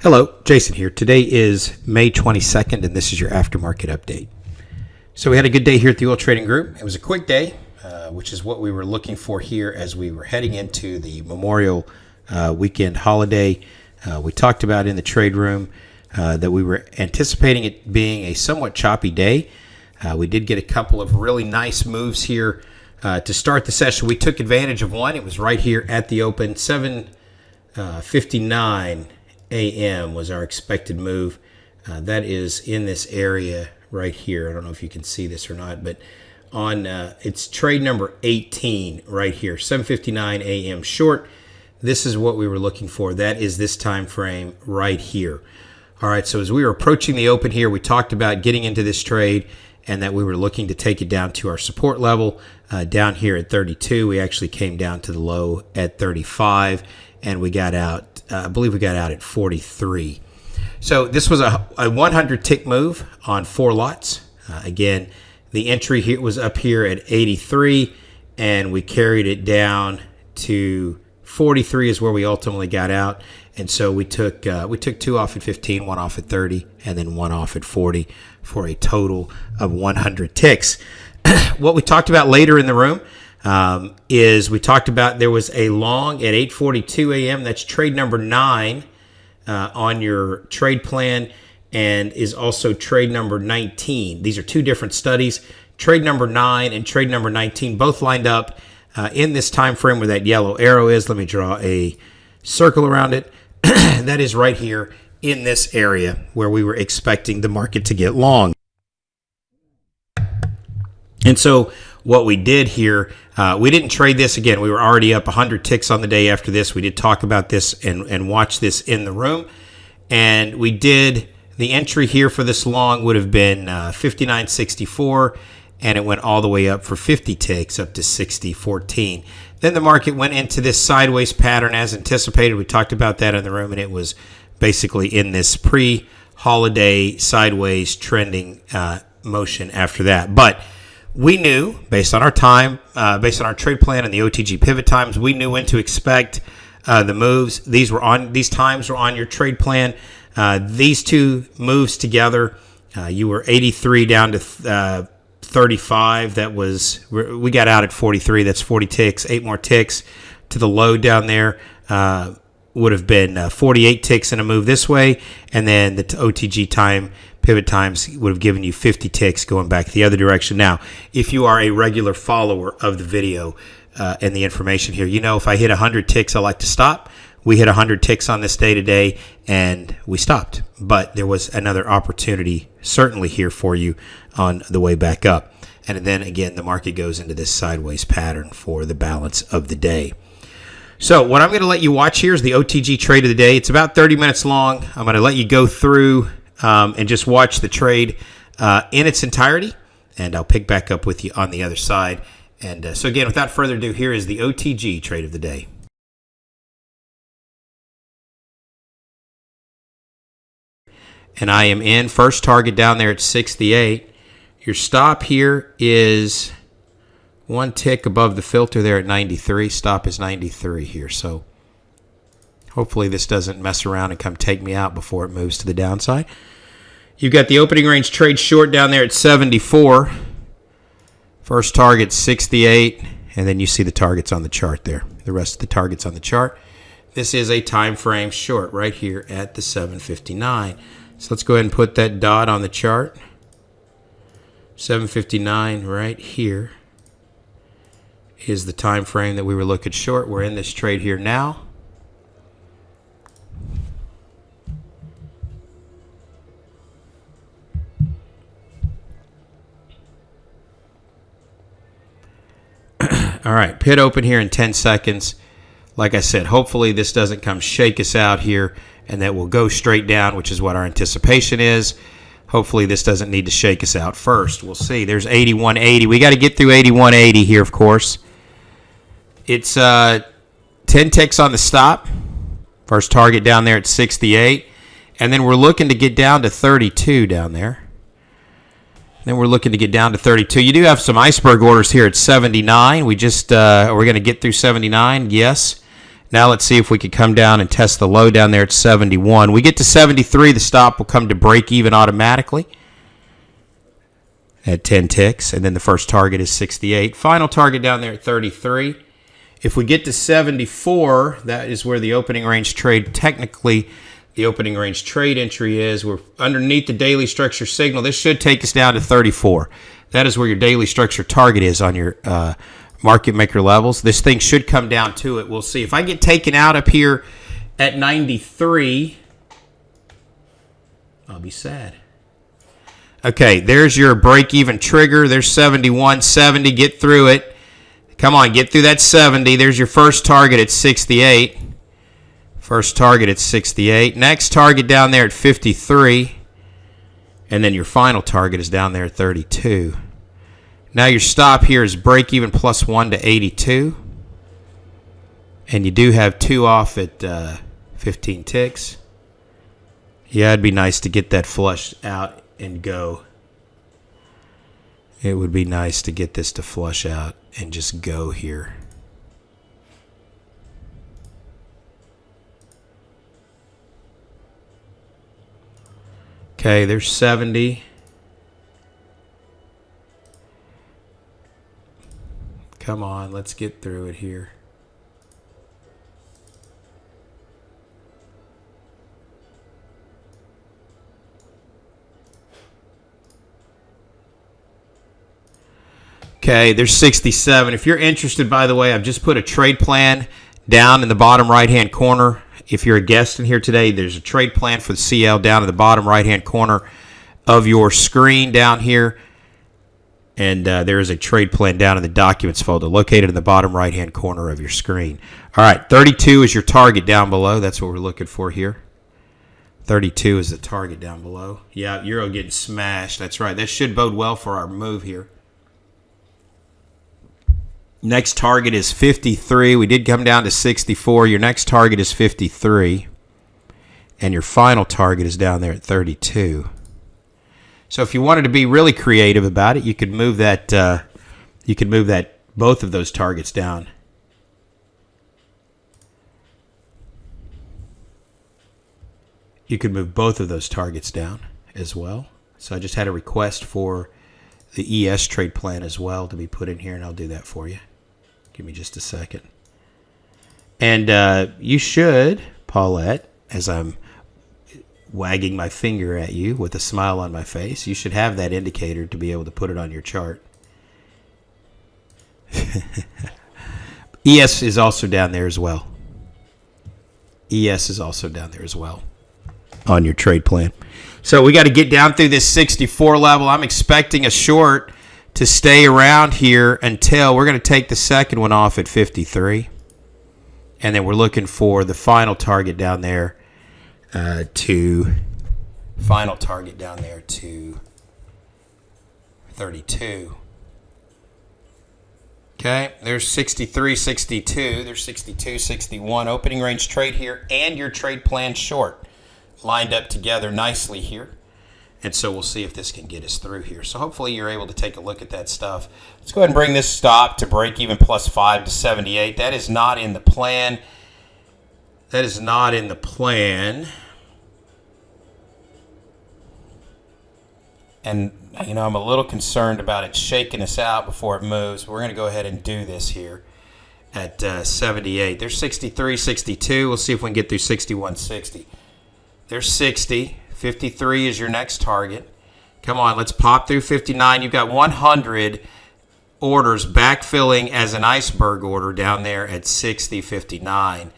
Hello, Jason here. Today is May 22nd, and this is your aftermarket update. So we had a good day here at the Oil Trading Group. It was a quick day, which is what we were looking for here as we were heading into the Memorial weekend holiday. We talked about in the trade room that we were anticipating it being a somewhat choppy day. We did get a couple of really nice moves here to start the session. We took advantage of one. It was right here at the open, 7:59 a.m. was our expected move. That is in this area right here. I don't know if you can see this or not, but on it's trade number 18 right here, 7:59 a.m. short. This is what we were looking for. That is this time frame right here. All right, so as we were approaching the open here, we talked about getting into this trade and that we were looking to take it down to our support level down here at 32. We actually came down to the low at 35, and we got out, I believe we got out at 43. So this was a 100 tick move on 4 lots. Again, the entry here was up here at 83, and we carried it down to 43 is where we ultimately got out. And so we took 2 off at 15, 1 off at 30, and then 1 off at 40 for a total of 100 ticks. What we talked about later in the room is we talked about there was a long at 8:42 a.m. That's trade number 9 on your trade plan, and is also trade number 19. These are 2 different studies. Trade number 9 and trade number 19 both lined up in this time frame where that yellow arrow is. Let me draw a circle around it. That is right here in this area where we were expecting the market to get long. And so what we did here, we didn't trade this. Again, we were already up 100 ticks on the day after this. We did talk about this and watch this in the room. And we did, the entry here for this long would have been 59.64, and it went all the way up for 50 ticks up to 60.14. Then the market went into this sideways pattern as anticipated. We talked about that in the room, and it was basically in this pre-holiday sideways trending motion after that. But we knew, based on our time, based on our trade plan and the OTG pivot times, we knew when to expect the moves. These times were on your trade plan. These 2 moves together, you were 83 down to 35. That was, we got out at 43. That's 40 ticks. 8 more ticks to the low down there would have been 48 ticks in a move this way, and then the OTG time pivot times would have given you 50 ticks going back the other direction. Now, if you are a regular follower of the video and the information here, you know if I hit 100 ticks, I like to stop. We hit 100 ticks on this day today, and we stopped. But there was another opportunity certainly here for you on the way back up. And then again, the market goes into this sideways pattern for the balance of the day. So what I'm going to let you watch here is the OTG trade of the day. It's about 30 minutes long. I'm going to let you go through and just watch the trade in its entirety, and I'll pick back up with you on the other side. And so again, without further ado, here is the OTG trade of the day. And I am in. First target down there at 68. Your stop here is 1 tick above the filter there at 93. Stop is 93 here. So hopefully this doesn't mess around and come take me out before it moves to the downside. You've got the opening range trade short down there at 74. First target 68. And then you see the targets on the chart there. The rest of the targets on the chart. This is a time frame short right here at the 7:59. So let's go ahead and put that dot on the chart. 7:59 right here is the time frame that we were looking short. We're in this trade here now. All right, pit open here in 10 seconds. Like I said, hopefully this doesn't come shake us out here, and that will go straight down, which is what our anticipation is. Hopefully this doesn't need to shake us out first. We'll see. There's 81.80. We got to get through 81.80 here, of course. It's 10 ticks on the stop. First target down there at 68. And then we're looking to get down to 32 down there. Then we're looking to get down to 32. You do have some iceberg orders here at 79. We're going to get through 79, yes. Now let's see if we could come down and test the low down there at 71. We get to 73, the stop will come to break even automatically at 10 ticks. And then the first target is 68. Final target down there at 33. If we get to 74, that is where the opening range trade, technically the opening range trade entry is. We're underneath the daily structure signal. This should take us down to 34. That is where your daily structure target is on your market maker levels. This thing should come down to it. We'll see. If I get taken out up here at 93, I'll be sad. Okay, there's your break-even trigger. There's 71.70. Get through it. Come on, get through that 70. There's your first target at 68. First target at 68. Next target down there at 53. And then your final target is down there at 32. Now your stop here is break even plus 1 to 82. And you do have 2 off at 15 ticks. Yeah, it'd be nice to get that flush out and go. It would be nice to get this to flush out and just go here. Okay, there's 70. Come on, let's get through it here. Okay, there's 67. If you're interested, by the way, I've just put a trade plan down in the bottom right-hand corner. If you're a guest in here today, there's a trade plan for the CL down in the bottom right-hand corner of your screen down here. And there is a trade plan down in the documents folder located in the bottom right-hand corner of your screen. All right, 32 is your target down below. That's what we're looking for here. 32 is the target down below. Yeah, Euro getting smashed. That's right. That should bode well for our move here. Next target is 53. We did come down to 64. Your next target is 53. And your final target is down there at 32. So if you wanted to be really creative about it, you could move that both of those targets down. You could move both of those targets down as well. So I just had a request for the ES trade plan as well to be put in here, and I'll do that for you. Give me just a second. And you should, Paulette, as I'm wagging my finger at you with a smile on my face, you should have that indicator to be able to put it on your chart. ES is also down there as well. ES is also down there as well on your trade plan. So we got to get down through this 64 level. I'm expecting a short to stay around here until we're going to take the second one off at 53. And then we're looking for the final target down there to 32. Okay, there's 63, 62. There's 62, 61. Opening range trade here and your trade plan short lined up together nicely here. And so we'll see if this can get us through here. So hopefully you're able to take a look at that stuff. Let's go ahead and bring this stop to break even plus 5 to 78. That is not in the plan. That is not in the plan. And, you know, I'm a little concerned about it shaking us out before it moves. We're going to go ahead and do this here at 78. There's 63, 62. We'll see if we can get through 61, 60. There's 60. 53 is your next target. Come on, let's pop through 59. You've got 100 orders backfilling as an iceberg order down there at 60, 59.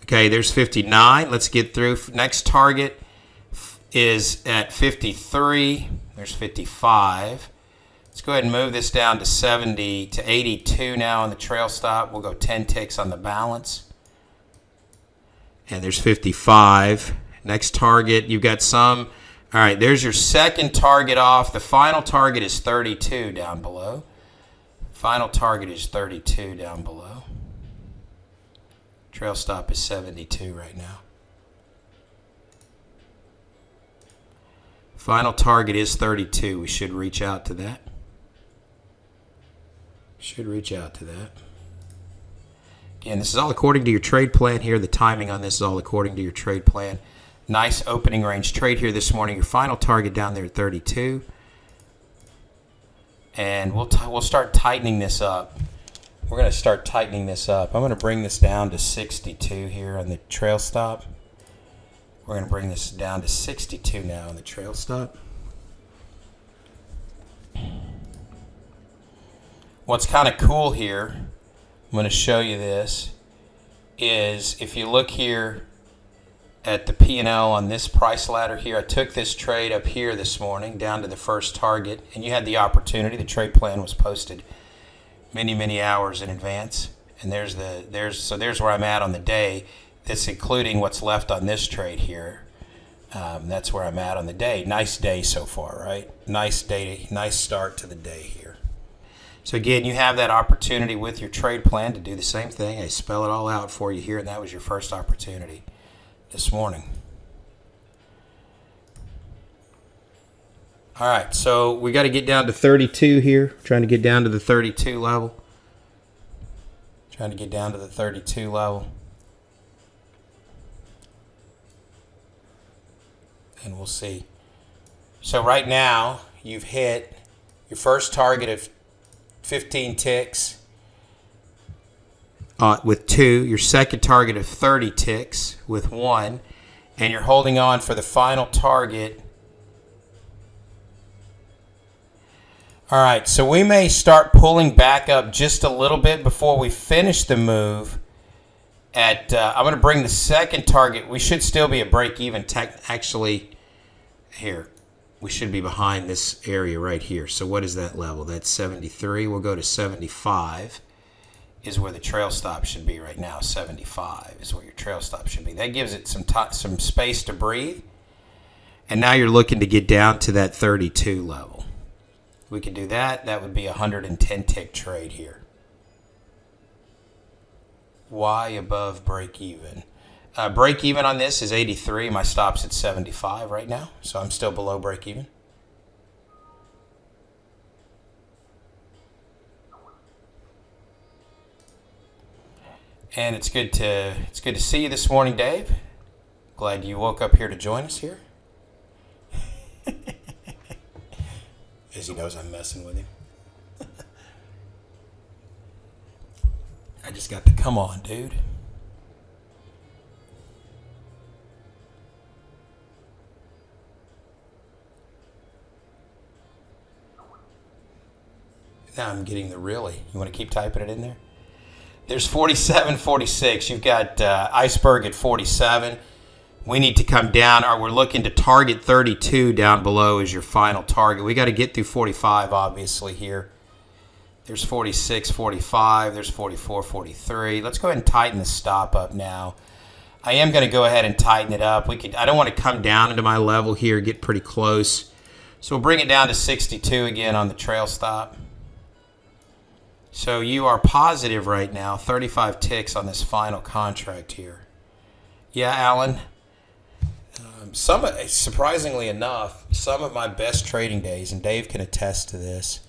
Okay, there's 59. Let's get through. Next target is at 53. There's 55. Let's go ahead and move this down to 70 to 82 now on the trail stop. We'll go 10 ticks on the balance. And there's 55. Next target, you've got some. All right, there's your second target off. The final target is 32 down below. Final target is 32 down below. Trail stop is 72 right now. Final target is 32. We should reach out to that. Again, this is all according to your trade plan here. The timing on this is all according to your trade plan. Nice opening range trade here this morning. Your final target down there at 32. And we'll start tightening this up. We're going to start tightening this up. I'm going to bring this down to 62 here on the trail stop. We're going to bring this down to 62 now on the trail stop. What's kind of cool here, I'm going to show you this, is if you look here at the P&L on this price ladder here, I took this trade up here this morning down to the first target, and you had the opportunity. The trade plan was posted many hours in advance, and there's where I'm at on the day. That's including what's left on this trade here. That's where I'm at on the day. Nice day so far, right? Nice day, nice start to the day here. So again, you have that opportunity with your trade plan to do the same thing. I spell it all out for you here, and that was your first opportunity this morning. All right, so we got to get down to 32 here. Trying to get down to the 32 level. Trying to get down to the 32 level. And we'll see. So right now, you've hit your first target of 15 ticks with 2, your second target of 30 ticks with 1, and you're holding on for the final target. All right, so we may start pulling back up just a little bit before we finish the move. I'm going to bring the second target. We should still be a break even. Actually, here. We should be behind this area right here. So what is that level? That's 73. We'll go to 75 is where the trail stop should be right now. 75 is where your trail stop should be. That gives it some space to breathe. And now you're looking to get down to that 32 level. We can do that. That would be a 110 tick trade here. Y above break even. Break even on this is 83. My stop's at 75 right now, so I'm still below break even. And it's good to see you this morning, Dave. Glad you woke up here to join us here. As he knows I'm messing with him. I just got to come on, dude. Now I'm getting the really. You want to keep typing it in there? There's 47, 46. You've got iceberg at 47. We need to come down, or we're looking to target 32 down below as your final target. We got to get through 45, obviously, here. There's 46, 45. There's 44, 43. Let's go ahead and tighten the stop up now. I am going to go ahead and tighten it up. I don't want to come down into my level here, get pretty close. So we'll bring it down to 62 again on the trail stop. So you are positive right now, 35 ticks on this final contract here. Yeah, Alan. Surprisingly enough, some of my best trading days, and Dave can attest to this,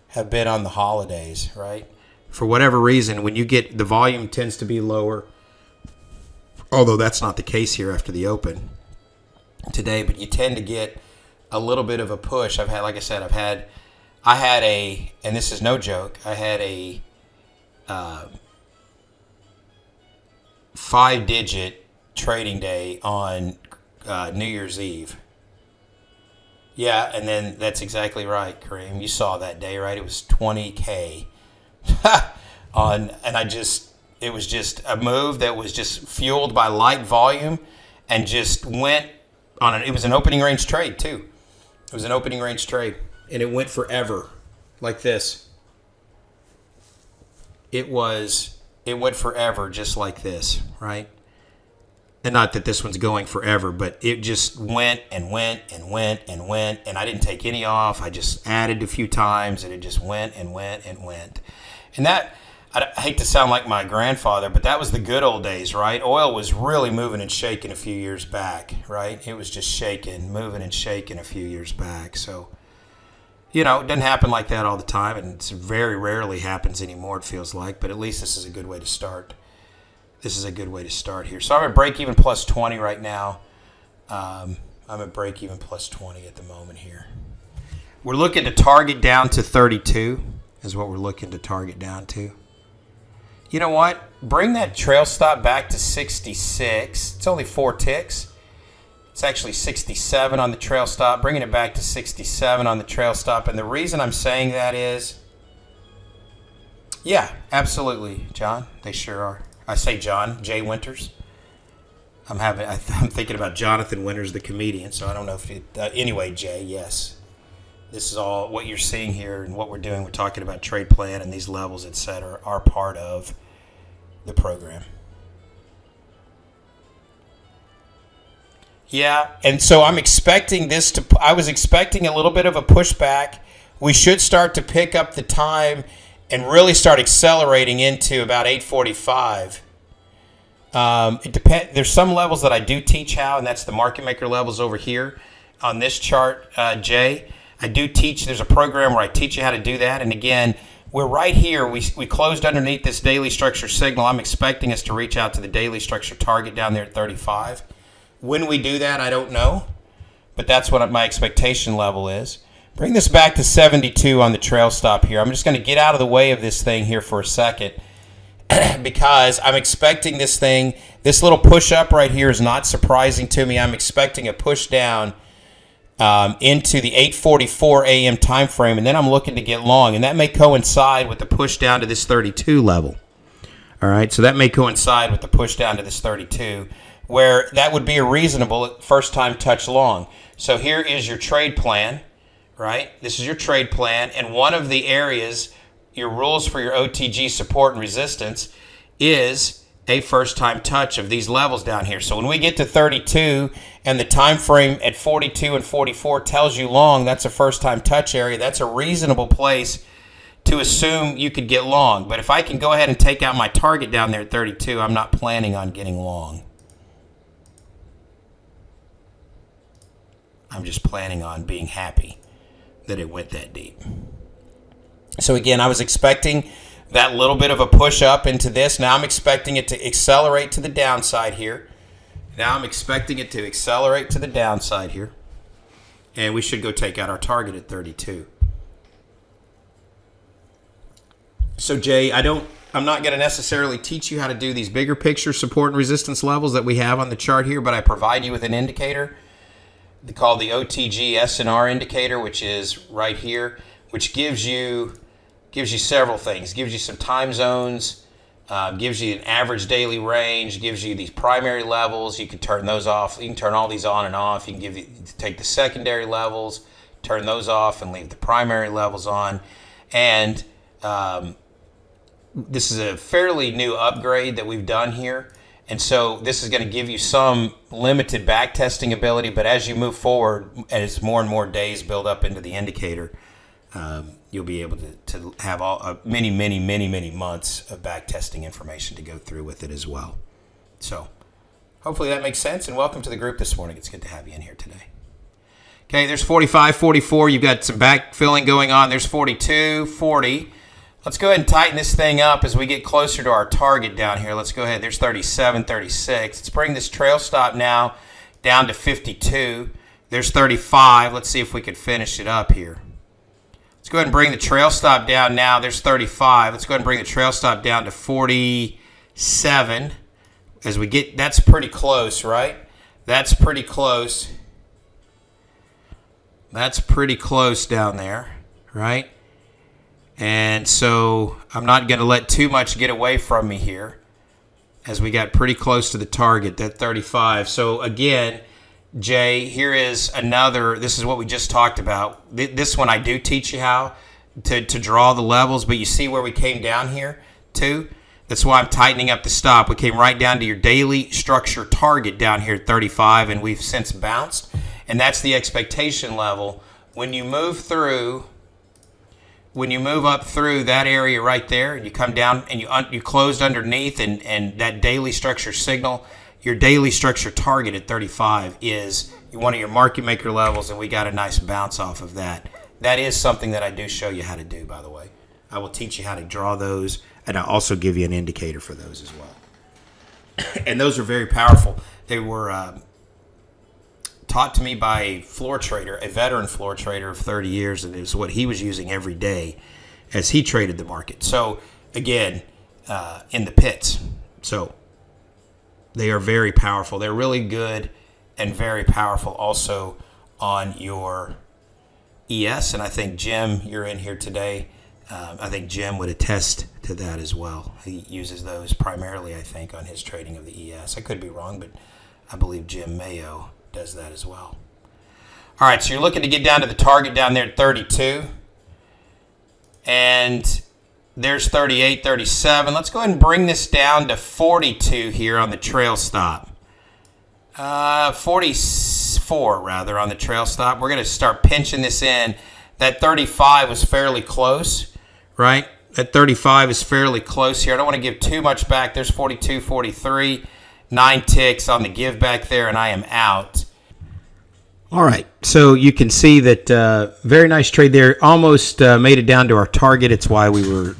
have been on the holidays, right? For whatever reason, when you get, the volume tends to be lower, although that's not the case here after the open today, but you tend to get a little bit of a push. I had a, and this is no joke, I had a 5-digit trading day on New Year's Eve. Yeah, and then that's exactly right, Kareem. You saw that day, right? It was 20K it was just a move that was just fueled by light volume and just went on it was an opening range trade too. It was an opening range trade, and it went forever, like this. It went forever, just like this, right? And not that this one's going forever, but it just went and went and went and went, and I didn't take any off. I just added a few times, and it just went and went and went. And that, I hate to sound like my grandfather, but that was the good old days, right? Oil was really moving and shaking a few years back, right? It was just shaking, moving and shaking a few years back. So, it doesn't happen like that all the time, and it very rarely happens anymore, it feels like, but at least this is a good way to start. this is a good way to start here. So I'm at break even plus 20 right now. I'm at break even plus 20 at the moment here. We're looking to target down to 32 is what we're looking to target down to. You know what? Bring that trail stop back to 66. It's only 4 ticks. It's actually 67 on the trail stop. Bringing it back to 67 on the trail stop. And the reason I'm saying that is, yeah, absolutely, John. They sure are. I say John, Jay Winters. I'm thinking about Jonathan Winters, the comedian. So I don't know if it, anyway, Jay, yes. This is all what you're seeing here and what we're doing. We're talking about trade plan and these levels, et cetera, are part of the program. Yeah, and so I'm expecting this to, I was expecting a little bit of a pushback. We should start to pick up the time and really start accelerating into about 8:45. It depends. There's some levels that I do teach how, and that's the market maker levels over here on this chart, Jay. I do teach, there's a program where I teach you how to do that. And again, we're right here. We closed underneath this daily structure signal. I'm expecting us to reach out to the daily structure target down there at 35. When we do that, I don't know, but that's what my expectation level is. Bring this back to 72 on the trail stop here. I'm just going to get out of the way of this thing here for a second because I'm expecting this thing, this little push up right here is not surprising to me. I'm expecting a push down into the 8:44 a.m. time frame, and then I'm looking to get long, and that may coincide with the push down to this 32 level. All right, so that may coincide with the push down to this 32, where that would be a reasonable first-time touch long. So here is your trade plan, right? This is your trade plan, and one of the areas, your rules for your OTG support and resistance is a first-time touch of these levels down here. So when we get to 32 and the time frame at 42 and 44 tells you long, that's a first-time touch area. That's a reasonable place to assume you could get long. But if I can go ahead and take out my target down there at 32, I'm not planning on getting long. I'm just planning on being happy that it went that deep. So again, I was expecting that little bit of a push up into this. Now I'm expecting it to accelerate to the downside here. Now I'm expecting it to accelerate to the downside here. And we should go take out our target at 32. So Jay, I'm not going to necessarily teach you how to do these bigger picture support and resistance levels that we have on the chart here, but I provide you with an indicator called the OTG SNR indicator, which is right here, which gives you several things. Gives you some time zones, gives you an average daily range, gives you these primary levels. You can turn those off. You can turn all these on and off. You can take the secondary levels, turn those off, and leave the primary levels on. And this is a fairly new upgrade that we've done here. And so this is going to give you some limited back testing ability, but as you move forward, as more and more days build up into the indicator, you'll be able to have many months of back testing information to go through with it as well. So hopefully that makes sense, and welcome to the group this morning. It's good to have you in here today. Okay, there's 45, 44. You've got some backfilling going on. There's 42, 40. Let's go ahead and tighten this thing up as we get closer to our target down here. Let's go ahead. There's 37, 36. Let's bring this trail stop now down to 52. There's 35. Let's see if we could finish it up here. Let's go ahead and bring the trail stop down now. There's 35. Let's go ahead and bring the trail stop down to 47. As we get, that's pretty close, right? That's pretty close. That's pretty close down there, right? And so I'm not going to let too much get away from me here as we got pretty close to the target, that 35. So again, Jay, here is another, this is what we just talked about. This one I do teach you how to draw the levels, but you see where we came down here too? That's why I'm tightening up the stop. We came right down to your daily structure target down here at 35, and we've since bounced. And that's the expectation level. When you move through, when you move up through that area right there, and you come down and you closed underneath, and that daily structure signal, your daily structure target at 35 is one of your market maker levels, and we got a nice bounce off of that. That is something that I do show you how to do, by the way. I will teach you how to draw those, and I'll also give you an indicator for those as well. And those are very powerful. They were taught to me by a floor trader, a veteran floor trader of 30 years, and it was what he was using every day as he traded the market. So again, in the pits. So they are very powerful. They're really good and very powerful also on your ES. And I think Jim, you're in here today. I think Jim would attest to that as well. He uses those primarily, I think, on his trading of the ES. I could be wrong, but I believe Jim Mayo does that as well. All right, so you're looking to get down to the target down there at 32. And there's 38, 37. Let's go ahead and bring this down to 42 here on the trail stop. 44 rather on the trail stop. We're going to start pinching this in. That 35 was fairly close, right? That 35 is fairly close here. I don't want to give too much back. There's 42, 43, 9 ticks on the give back there, and I am out. All right, so you can see that very nice trade there. Almost made it down to our target. It's why we were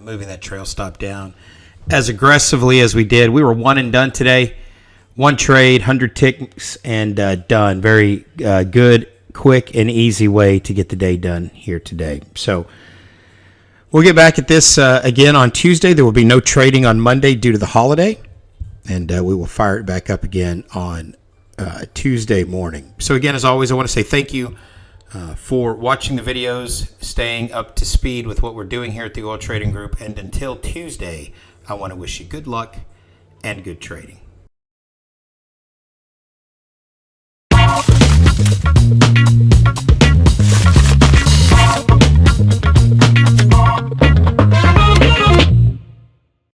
moving that trail stop down as aggressively as we did. We were one and done today. One trade, 100 ticks, and done. Very good, quick, and easy way to get the day done here today. So we'll get back at this again on Tuesday. There will be no trading on Monday due to the holiday, and we will fire it back up again on Tuesday morning. So again, as always, I want to say thank you for watching the videos, staying up to speed with what we're doing here at the Oil Trading Group. And until Tuesday, I want to wish you good luck and good trading.